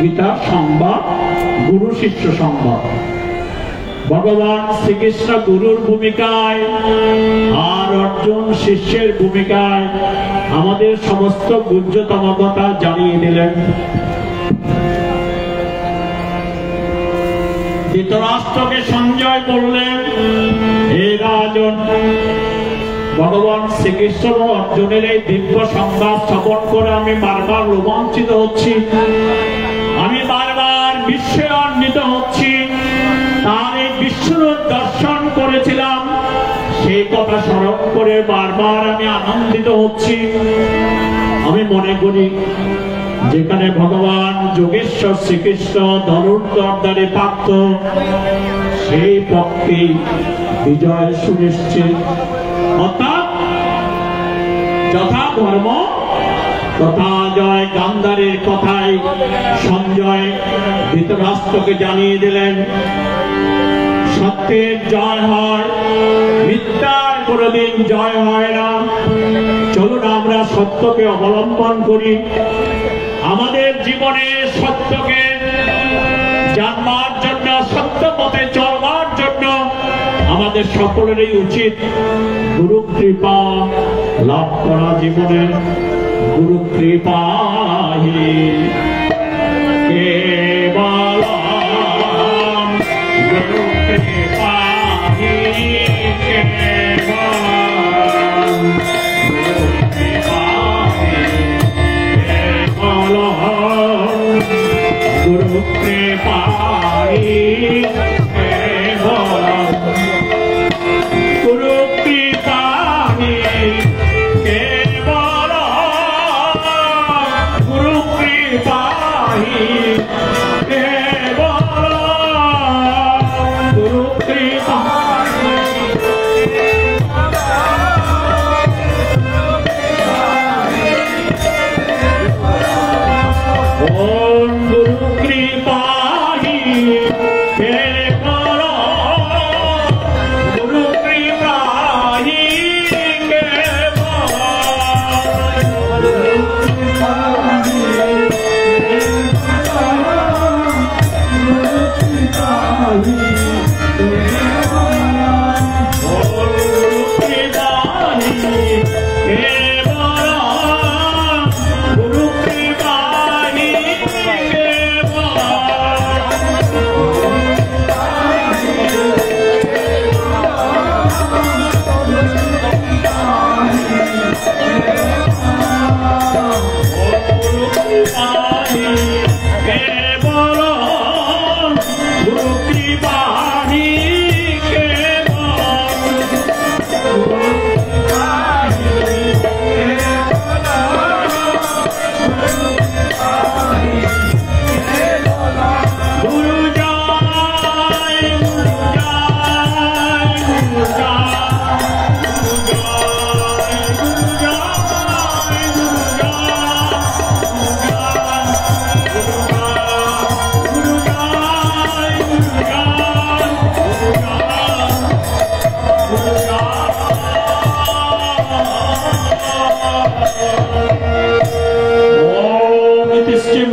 गीता संवाद गुरु शिष्य संवाद भगवान श्रीकृष्ण गुरुर भूमिकाय और अर्जुन शिष्यर भूमिकाय हमारे समस्त गुह्यतम कथा जानिए दिलेन। धृतराष्ट्र के संजय बोलें हे राजन भगवान श्रीकृष्ण और अर्जुनेर এই দিব্য সংবাদ শ্রবণ করে আমি বারবার রোমাঞ্চিত হচ্ছি, আমি বারবার বিস্ময়ান্বিত হচ্ছি। তার এই বিশ্বরূপ দর্শন করেছিলাম সেই কথা স্মরণ করে বারবার আমি আনন্দিত হচ্ছি। আমি মনে করি যেখানে ভগবান যোগেশ্বর শ্রীকৃষ্ণ ধনুর্ধরে প্রাপ্ত সেই পক্ষে বিজয় সুনিশ্চিত। অর্থাৎ যথা ধর্ম তথা জয় গান্ধারের কথাই সঞ্জয় ধৃতরাষ্ট্রকে জানিয়ে দিলেন সত্যের জয় হয়, মিথ্যার কোনদিন জয় হয় না। চলুন আমরা সত্যকে অবলম্বন করি, আমাদের জীবনে সত্যকে জানবার জন্য সত্য পথে চলবার জন্য আমাদের সকলেরই উচিত গুরু কৃপা লাভ করা। জীবনে গুরু কৃপা কেবলম গুরু কৃপা কেবলম गुरु कृपा गुरु कृपा केवल गुरु कृपा केवल गुरु कृपा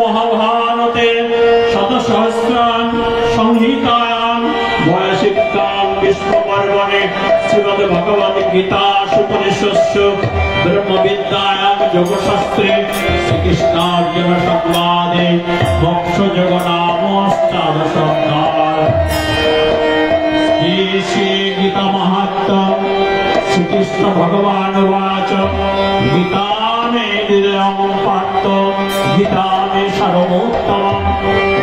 महाभारते शतसहस्रान् संहितायां वयसिक्तां भीष्म पर्वणे श्रीमद् भगवद गीता उपनिषत्सु ब्रह्मविद्यायां योगशास्त्रे श्रीकृष्णार्जुन संवादे मोक्षयोग नामोऽष्टादशोऽध्यायः। श्री गीता महात्म्यम् श्रीकृष्ण भगवान् उवाच गीता मे हृदयं पार्थ गीता मे सर्वोत्तमम्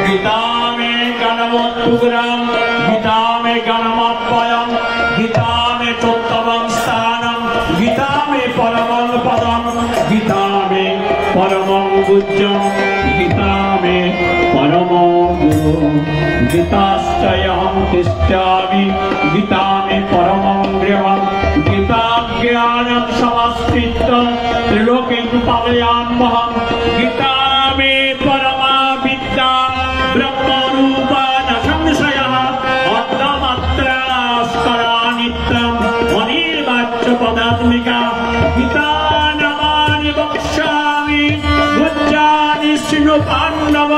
गीता मे ज्ञानमुद्गरम् गीता मे ज्ञानमव्ययम् गीता मे चोत्तमं स्थानं गीता मे परमं पदम् गीता मे परमं पूज्यम् गीता मे परमं गुरुम् गीताश्चयं तिष्ठामि गीता मे परमं गृहम् गीता ज्ञानं समस्कृत्य त्रिलोकीं पालयाम्यहम् गीता मे परमा विद्या ब्रह्मरूपा न संशयः अद्यमात्रास्करा नित्यम् अनिर्वाच्यपदात्मिका गीता नमानि वक्ष्यामि भुजानि शृणु पाण्डव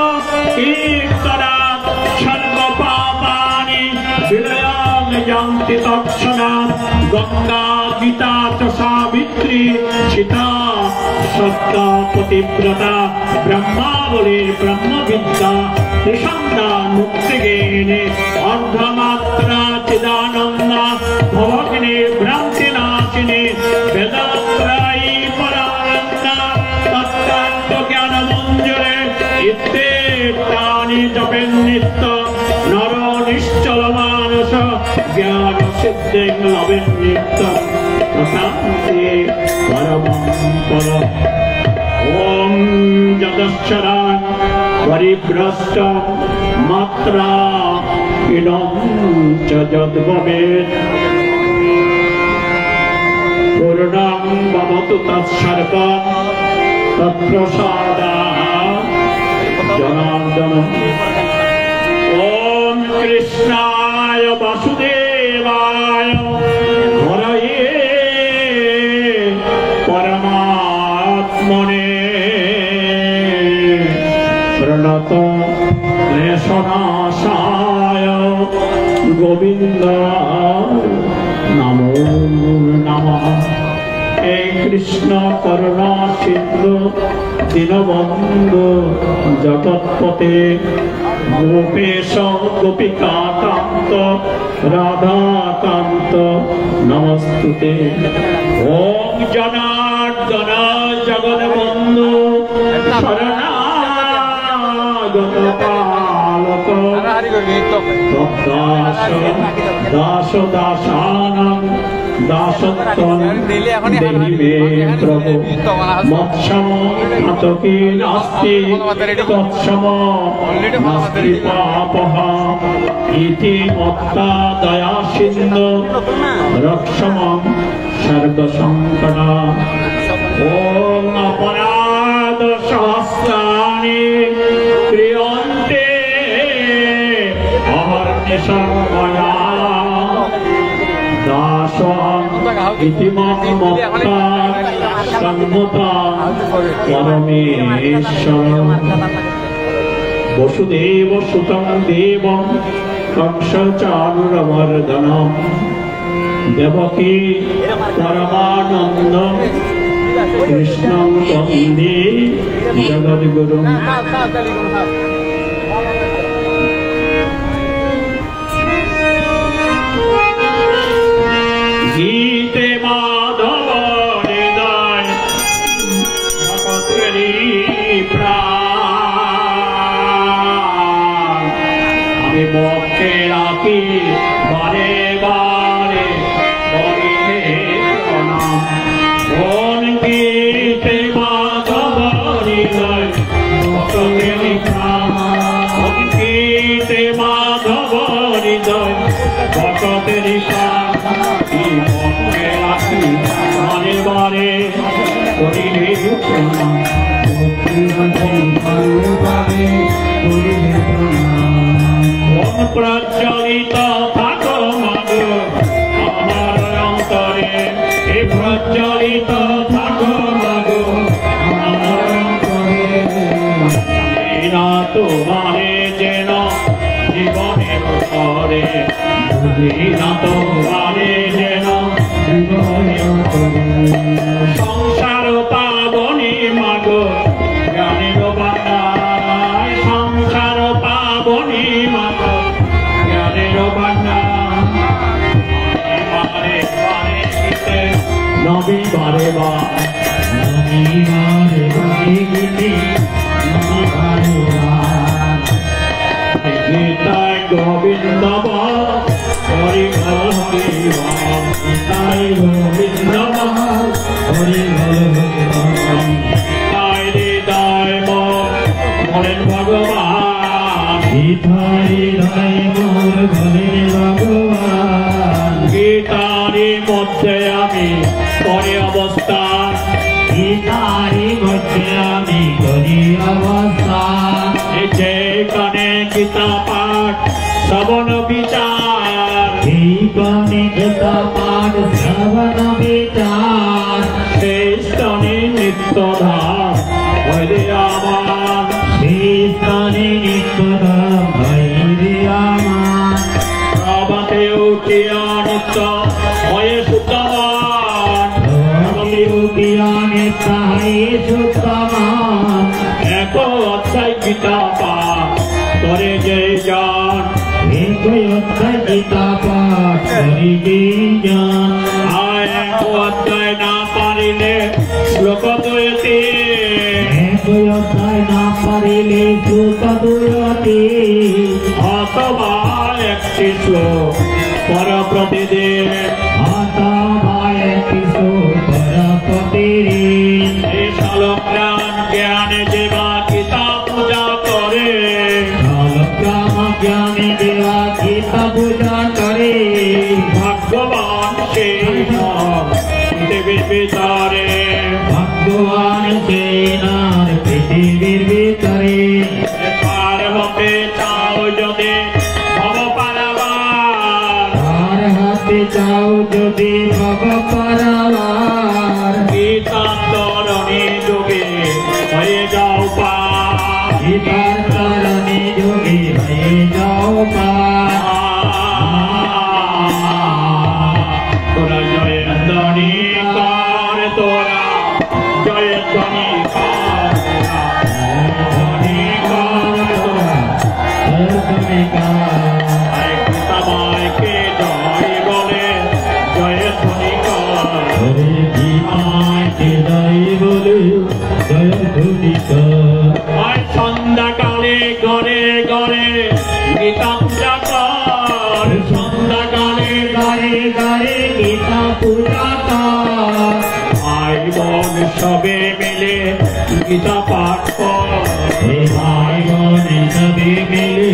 कीर्तनात् सर्वपापानि विलयामि यान्ति तत्क्षणात् गंगा गीता च सावित्री सीता सत्ता पतिव्रता ब्रह्मावली ब्रह्म विद्या त्रिसंज्ञा मुक्तिगेने अर्धमात्रा चिदानंदा भवग्नि भ्रांतिनाशिनी वेदात्रायी परानंदा तत्त्वान्त ज्ञानमंजरे इत्येतानि जपेन्नित्यं नरो निश्चलमानस ज्ञान सिद्धिं लभेन्नित्यं प्रशान्ति परमं पदम्। ॐ जगच्चरान् परिभ्रष्टं मात्रा इदं च यद्भवेत् पूर्णं भवतु तत्सर्वं तत्प्रसादात् जनार्दनम्। ॐ कृष्णाय वासुदेवाय हरये परमात्मने प्रणत क्लेशनाशाय गोविन्दाय नमो नमः। हे कृष्ण करुणा सिन्धु दीनबन्धु जगत्पते गोपेश गोपिकान्त राधाकान्त नमस्तुते। ओम जनार्दन जगद्बन्धु शरणागत पालक दास दासानां दासत्वं देहि मे प्रभु मत्क्षम हतकी नास्ति तत्क्षम नास्ति पापः इति मत्ता दया सिन्धु रक्षमं सर्वसंकटा। ॐ अपराध सहस्राणि क्रियन्ते अहर्निशं मया दासं इति मत्ता सम्मुता परमेश्वरम्। वसुदेव सुतं देवं कंसचारुरमर्दनम् देवकी परमानन्दं कृष्णं वन्दे जगद्गुरुम्। गीते माधव हृदय भगवती प्राण আমি মক্ষে রাখি বারে বারে বলিতে প্রণাম। কোন গীতে মাধব হৃদয় ভগবতী প্রাণ কোন গীতে মাধব হৃদয় ভগবতী প্রাণ মক্ষে রাখি বারে বারে বলিতে প্রণাম। प्रज्वलित थाको मागो आमार अंतरे प्रज्वलित थाको मागो आमार अंतरे ना तुम्हारे जेन जीवने करे ना तो বারে বার গীতায় গোবিন্দ হরি বল হরি বল গীতায় গোবিন্দ হরি বল গীতায় হৃদয় বলেন ভগবান গীতায় হৃদয় বলেন ভগবান গীতারই মধ্যে আমি পরে অবস্থান গীতারই মধ্যে আমি করি অবস্থান যেখানে গীতা পাঠ শ্রবণ বিচার এইখানে গীতা পাঠ শ্রবণ বিচার সেই স্থানে নিত্যধাম হইরে আমার সেই স্থানে নিত্যধাম হইরে আমার প্রভাতে উঠিয়া নিত্য হয়ে সুতমান প্রভাতে উঠিয়া নিত্য হয়ে সুতমান এক অধ্যায় গীতা পাঠ করে যে জন এক অধ্যায় গীতা পাঠ করে যে জন আর এক অধ্যায় না পারিলে শ্লোক দুইটি এক অধ্যায় না পারিলে শ্লোক দুইটি অথবা একটি শ্লোক পর প্রতিদিন অথবা একটি শ্লোক পর প্রতিদিন এই শালগ্রাম জ্ঞানে দেবা গীতা পূজা করে শালগ্রাম জ্ঞানে দেবা গীতা পূজা করে ভগবান সেই পৃথিবীর ভিতরে ভগবান সেই নাম পৃথিবীর ভিতরে পার হতে চাও যদি ভব পারাবার পার হতে চাও যদি ভব পারাবার গীতার তরণী যোগে হয়ে যাও পার গীতার তরণী যোগে হয়ে যাও পার তোরা জয়ধ্বনি কর তোরা জয়ধ্বনি কর জয়ধ্বনি কর তোরা জয়ধ্বনি কর গীতামায়কে জয় বলে জয়ধ্বনি কর গীতামায়কে জয় বলে জয়ধ্বনি কর সন্ধ্যাকালে ঘরে ঘরে গীতা পূজা কর সন্ধ্যাকালে ঘরে ঘরে গীতা পূজা কর ভাই বোন সবে মিলে গীতা পাঠ কর ভাই বোন সবে মিলে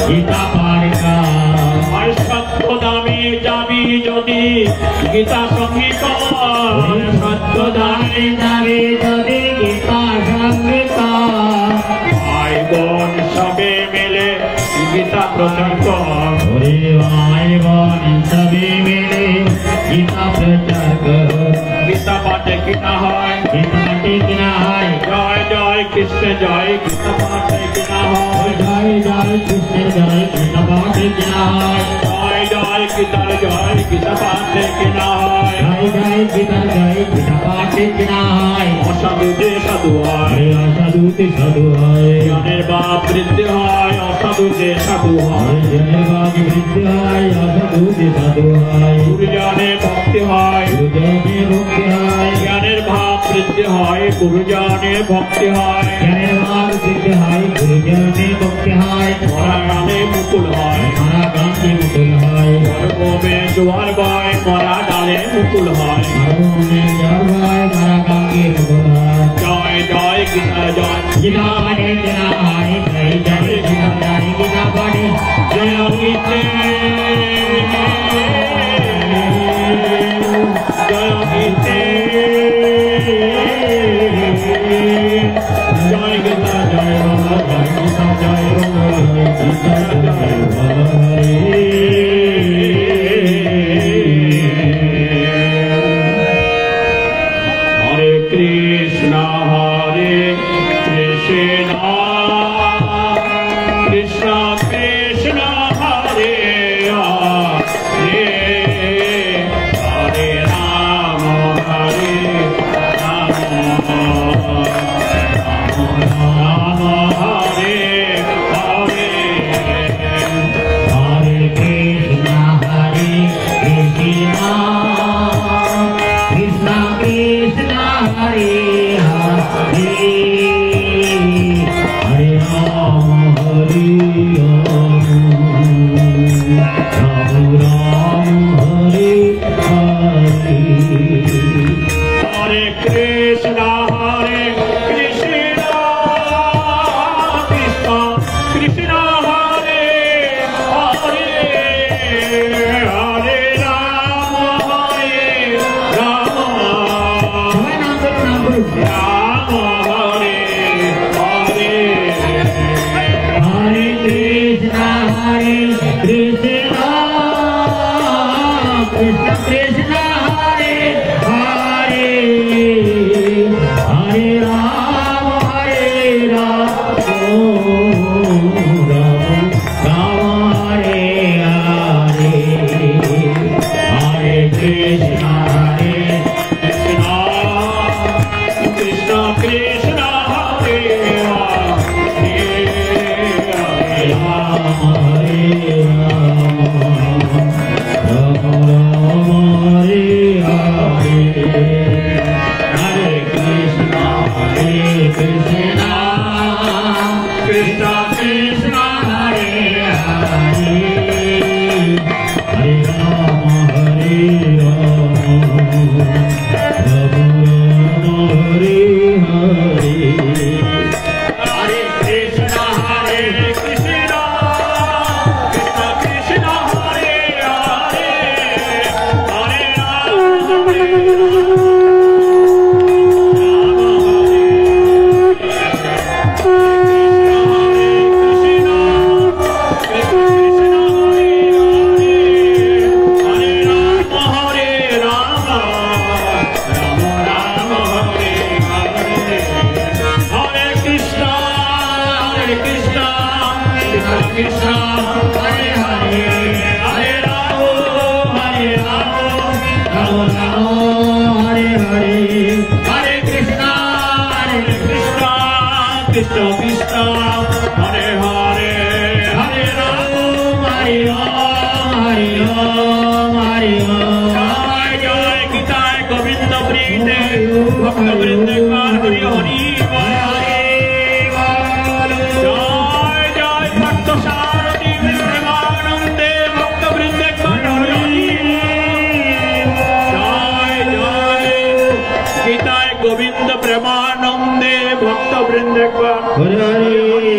গীতা পাঠ কর আর সত্য দামে যাবি যদি গীতা সঙ্গে কর সত্য দামে যাবি যদি গীতা সঙ্গে কর ভাই বোন সবে মিলে গীতা প্রচার কর ভাই বোন সবে মিলে গীতা প্রচার কর গীতা পাঠে কিনা হয় গীতা পাঠে কিনা হয় জয় জয় কৃষ্ণ জয় গীতা পাঠে কিনা হয় জয় জয় কৃষ্ণ জয় গীতা পাঠে কিনা হয় জয় জয় গীতার জয় গীতা পাঠে কিনা হয় জয় জয় গীতার জয় গীতা পাঠে কিনা হয় অসাধুতে সাধু হয় অসাধুতে সাধু হয় জ্ঞানের বাপ বৃদ্ধি হয় অসাধুতে সাধু হয় জ্ঞানের বাপ বৃদ্ধি হয় অসাধুতে সাধু হয় গুরুজনে ভক্তি হয় গুরুজনে ভক্তি হয় জ্ঞানের ভাব বৃদ্ধি হয় গুরুজনে ভক্তি হয় জ্ঞানের ভাব বৃদ্ধি হয় গুরুজনে ভক্তি হয় মরা গানে মুকুল হয় মরা গানে মুকুল হয় মরুভূমে জোয়ার বয় মরা ডালে মুকুল হয় মরুভূমে জোয়ার বয় মরা গানে মুকুল হয় জয় জয় গীতা জয় গীতা মানে গীতা হয় জয় জয় গীতা জয় গীতা বনে জয় গীতে জয় গীতে জয় গীতা জয় বাবা জয় গীতা জয় বাবা জয় গীতা জয় বাবা হরে কৃষ্ণ কৃষ্ণ কৃষ্ণ হরে হরে হরে রাম রাম হরে হরে হরে কৃষ্ণ কৃষ্ণ কৃষ্ণ হরে হরে হরে রাম রাম রাম হরে হরে হরে কৃষ্ণ কৃষ্ণ কৃষ্ণ হরে হরে হরে রাম হরে হরে হরে জয় জয় গীতায় গোবিন্দ বৃন্দে ভক্ত বৃন্দে হরি হরি জয় জয় ভক্ত সারথী প্রেমানন্দে ভক্ত বৃন্দে হরি জয় জয় গীতায় গোবিন্দ প্রেমানন্দে ভক্ত বৃন্দে হরি হরি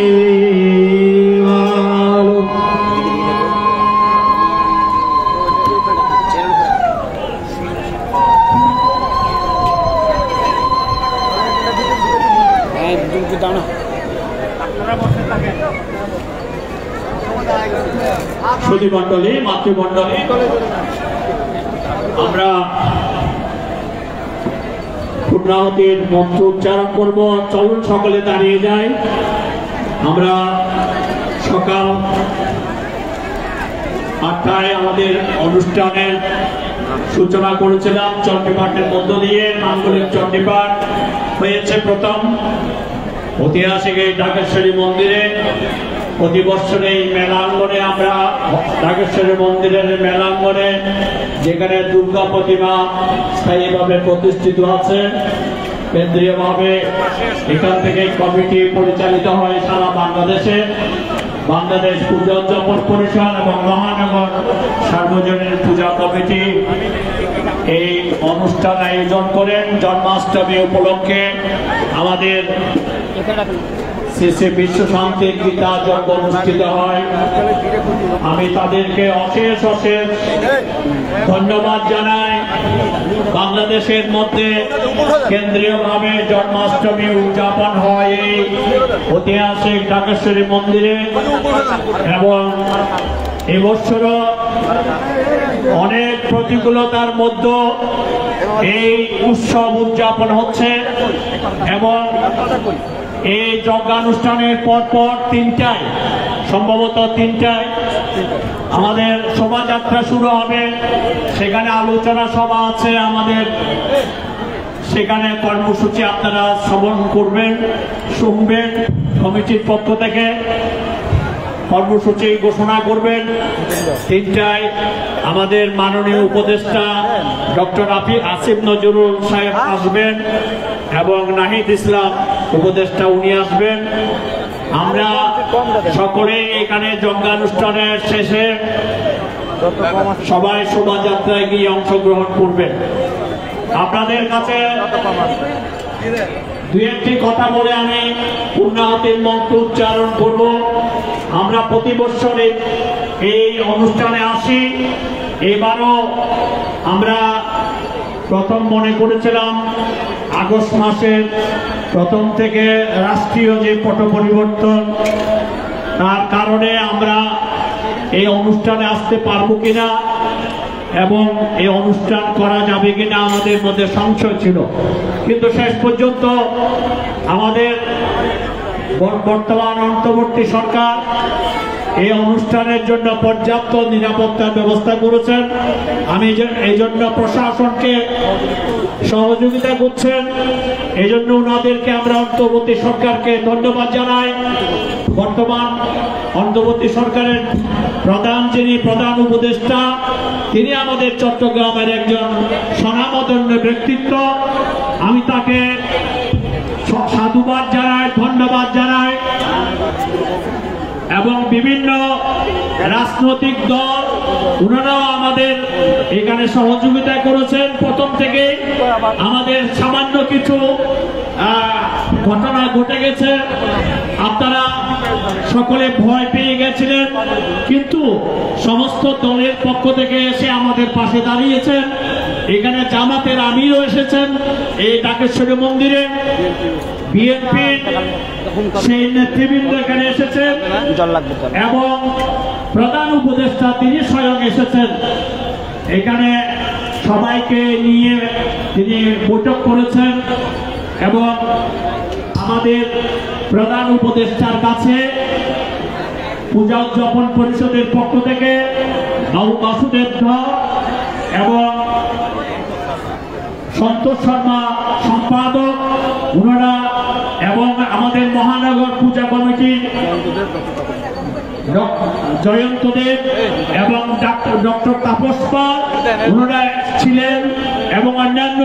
সুধী মন্ডলী মাতৃমন্ডলী আমরা পূর্ণাহুতির মন্ত্র উচ্চারণ করব। চলুন সকলে দাঁড়িয়ে যাই। আমরা সকাল 8টায় আমাদের অনুষ্ঠানের সূচনা করেছিলাম চণ্ডীপাঠের মধ্য দিয়ে। মাঙ্গলিক চণ্ডীপাঠ হয়েছে প্রথম ঐতিহাসিক এই ঢাকেশ্বরী মন্দিরে। প্রতি বছর এই মেলাঙ্গনে আমরা ঢাকেশ্বরী মন্দিরের মেলাঙ্গনে, যেখানে দুর্গা প্রতিমা স্থায়ীভাবে প্রতিষ্ঠিত আছে, কেন্দ্রীয়ভাবে এখান থেকে কমিটি পরিচালিত হয় সারা বাংলাদেশে। বাংলাদেশ পূজা উদযাপন পরিষদ এবং মহানগর সার্বজনীন পূজা কমিটি এই অনুষ্ঠান আয়োজন করেন। জন্মাষ্টমী উপলক্ষে আমাদের শ্রী শ্রী বিশ্ব শান্তি গীতা যজ্ঞ অনুষ্ঠিত হয়। আমি তাদেরকে অশেষ অশেষ ধন্যবাদ জানাই। বাংলাদেশের মধ্যে কেন্দ্রীয়ভাবে জন্মাষ্টমী উদযাপন হয় এই ঐতিহাসিক ঢাকেশ্বরী মন্দিরে, এবং এবছরও অনেক প্রতিকূলতার মধ্যে এই উৎসব উদযাপন হচ্ছে। এবং এই যজ্ঞানুষ্ঠানের পরপর 3টায়, সম্ভবত 3টায় আমাদের শোভাযাত্রা শুরু হবে। সেখানে আলোচনা সভা আছে আমাদের, সেখানে কর্মসূচি আপনারা শ্রবণ করবেন, শুনবেন। কমিটির পক্ষ থেকে কর্মসূচি ঘোষণা করবেন। 3টায় আমাদের মাননীয় উপদেষ্টা ডক্টর আসিফ নজরুল সাহেব আসবেন এবং নাহিদ ইসলাম উপদেষ্টা উনি আসবেন। আমরা সকলে এখানে যজ্ঞানুষ্ঠানের শেষে সবাই শোভাযাত্রায় গিয়ে অংশগ্রহণ করবেন। আপনাদের কাছে দুই একটি কথা বলে আমি পূর্ণাহুতির মন্ত্র উচ্চারণ করব। আমরা প্রতি বছর এই অনুষ্ঠানে আসি। এবারও আমরা প্রথম মনে করেছিলাম আগস্ট মাসের প্রথম থেকে রাষ্ট্রীয় যে পট পরিবর্তন, তার কারণে আমরা এই অনুষ্ঠানে আসতে পারবো কিনা এবং এই অনুষ্ঠান করা যাবে কিনা আমাদের মধ্যে সংশয় ছিল। কিন্তু শেষ পর্যন্ত আমাদের বর্তমান অন্তর্বর্তী সরকার এই অনুষ্ঠানের জন্য পর্যাপ্ত নিরাপত্তার ব্যবস্থা করেছেন। আমি এই জন্য প্রশাসনকে সহযোগিতা করছেন, এই জন্য ওনাদেরকে আমরা অন্তর্বর্তী সরকারকে ধন্যবাদ জানাই। বর্তমান অন্তর্বর্তী সরকারের যিনি প্রধান উপদেষ্টা, তিনি আমাদের চট্টগ্রামের একজন স্বনামধন্য ব্যক্তিত্ব। আমি তাকে সাধুবাদ জানাই, ধন্যবাদ জানাই। এবং বিভিন্ন রাজনৈতিক দল ওনারাও আমাদের এখানে সহযোগিতা করেছেন প্রথম থেকে। আমাদের সামান্য কিছু ঘটনা ঘটে গেছে, আপনারা সকলে ভয় পেয়ে গেছিলেন, কিন্তু সমস্ত দলের পক্ষ থেকে এসে আমাদের পাশে দাঁড়িয়েছেন। এখানে জামাতের আমিরও এসেছেন এই ঢাকেশ্বরী মন্দিরে, বিএনপির সেই নেতৃবৃন্দ এখানে এসেছেন এবং প্রধান উপদেষ্টা তিনি স্বয়ং এসেছেন। এখানে সবাইকে নিয়ে তিনি বৈঠক করেছেন এবং আমাদের প্রধান উপদেষ্টার কাছে পূজা উদযাপন পরিষদের পক্ষ থেকে বাবু বাসুদেব ধর এবং সন্তোষ শর্মা সম্পাদক ওনারা এবং আমাদের মহানগর পূজা কমিটির জয়ন্ত দেব এবং ডক্টর তাপস পাল ওনারা ছিলেন এবং অন্যান্য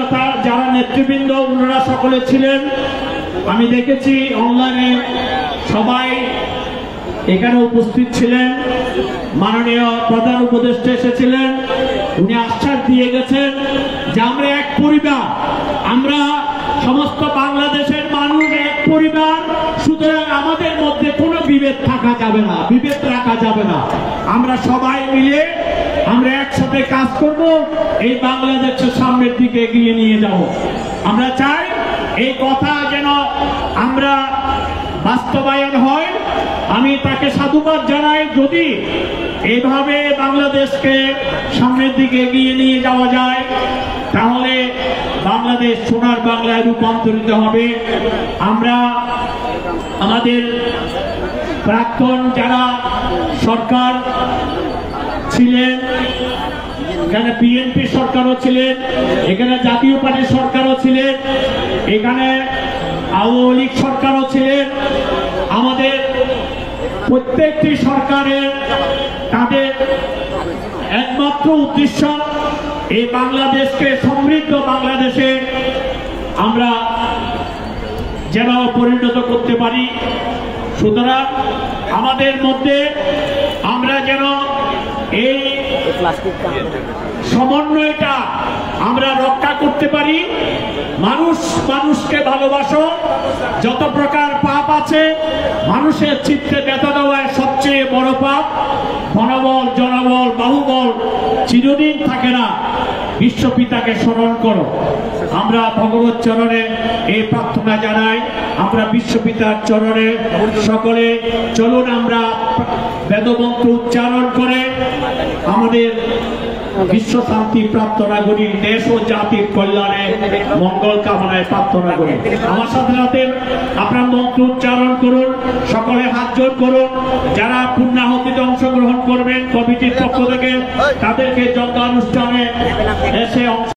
যারা নেতৃবৃন্দ ওনারা সকলে ছিলেন। আমি দেখেছি অনলাইনে সবাই এখানে উপস্থিত ছিলেন। মাননীয় প্রধান উপদেষ্টা এসেছিলেন, উনি আশ্বাস দিয়ে গেছেন যে আমরা এক পরিবার, আমরা সমস্ত বাংলাদেশের মানুষ এক পরিবার, সুতরাং আমাদের মধ্যে কোনো বিভেদ থাকা যাবে না, বিভেদ রাখা যাবে না। আমরা সবাই মিলে আমরা একসাথে কাজ করব, এই বাংলাদেশের সামনের দিকে এগিয়ে নিয়ে যাব। আমরা চাই এই কথা যেন আমরা বাস্তবায়ন হয়। আমি তাকে সাধুবাদ জানাই। যদি এইভাবে বাংলাদেশকে সামনের দিকে এগিয়ে নিয়ে যাওয়া যায় তাহলে বাংলাদেশ সোনার বাংলায় রূপান্তরিত হবে। আমরা আমাদের প্রাক্তন যারা সরকার ছিলেন, এখানে বিএনপি সরকারও ছিলেন, এখানে জাতীয় পার্টির সরকারও ছিলেন, এখানে আওয়ামী লীগ সরকারও ছিলেন। আমাদের প্রত্যেকটি সরকারের তাদের একমাত্র উদ্দেশ্য এই বাংলাদেশকে সমৃদ্ধ বাংলাদেশে আমরা যেন পরিণত করতে পারি। সুতরাং আমাদের মধ্যে আমরা যেন এই সমন্বয়টা আমরা রক্ষা করতে পারি। মানুষ মানুষকে ভালোবাসো, যত প্রকার পাপ আছে মানুষের চিত্তে ব্যথা দেওয়ার সবচেয়ে বড় পাপ। ধনবল জনবল বাহুবল চিরদিন থাকে না, বিশ্বপিতাকে স্মরণ করো। আমরা ভগবত চরণে এই প্রার্থনা জানাই। আমরা বিশ্বপিতার চরণে সকলে চলুন আমরা বেদমন্ত্র উচ্চারণ করে আমাদের বিশ্ব শান্তি প্রার্থনা করি, দেশ ও জাতির কল্যাণে মঙ্গল কামনায় প্রার্থনা করি। আমার সাথে সাথে আপনার মন্ত্র উচ্চারণ করুন, সকলে হাত জোড় করুন। যারা পূর্ণাহুতিতে অংশগ্রহণ করবেন কমিটির পক্ষ থেকে তাদেরকে যজ্ঞানুষ্ঠানে এসে